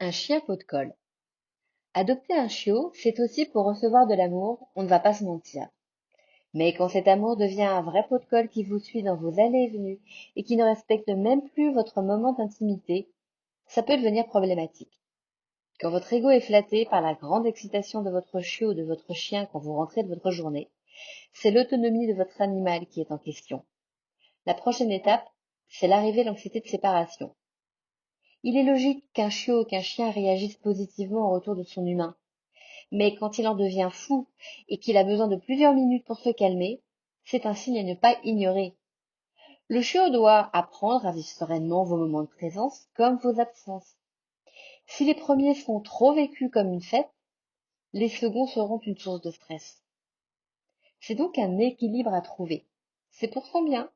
Un chien pot de colle. Adopter un chiot, c'est aussi pour recevoir de l'amour, on ne va pas se mentir. Mais quand cet amour devient un vrai pot de colle qui vous suit dans vos allées et venues et qui ne respecte même plus votre moment d'intimité, ça peut devenir problématique. Quand votre ego est flatté par la grande excitation de votre chiot ou de votre chien quand vous rentrez de votre journée, c'est l'autonomie de votre animal qui est en question. La prochaine étape, c'est l'arrivée de l'anxiété de séparation. Il est logique qu'un chiot ou qu'un chien réagisse positivement au retour de son humain. Mais quand il en devient fou et qu'il a besoin de plusieurs minutes pour se calmer, c'est un signe à ne pas ignorer. Le chiot doit apprendre à vivre sereinement vos moments de présence comme vos absences. Si les premiers sont trop vécus comme une fête, les seconds seront une source de stress. C'est donc un équilibre à trouver. C'est pour son bien.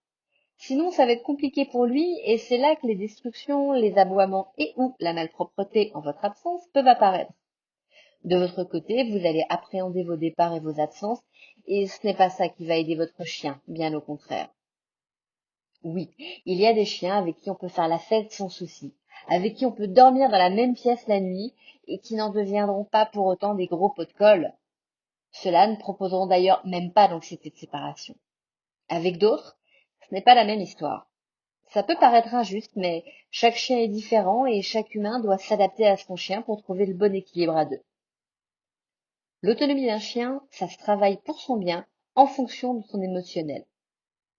Sinon, ça va être compliqué pour lui et c'est là que les destructions, les aboiements et ou la malpropreté en votre absence peuvent apparaître. De votre côté, vous allez appréhender vos départs et vos absences, et ce n'est pas ça qui va aider votre chien, bien au contraire. Oui, il y a des chiens avec qui on peut faire la fête sans souci, avec qui on peut dormir dans la même pièce la nuit, et qui n'en deviendront pas pour autant des gros pots de colle. Ceux-là ne proposeront d'ailleurs même pas d'anxiété de séparation. Avec d'autres, ce n'est pas la même histoire. Ça peut paraître injuste, mais chaque chien est différent et chaque humain doit s'adapter à son chien pour trouver le bon équilibre à deux. L'autonomie d'un chien, ça se travaille pour son bien, en fonction de son émotionnel.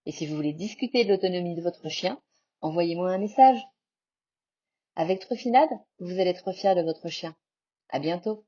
Et si vous voulez discuter de l'autonomie de votre chien, envoyez-moi un message. Avec Truffinade, vous allez être fier de votre chien. À bientôt.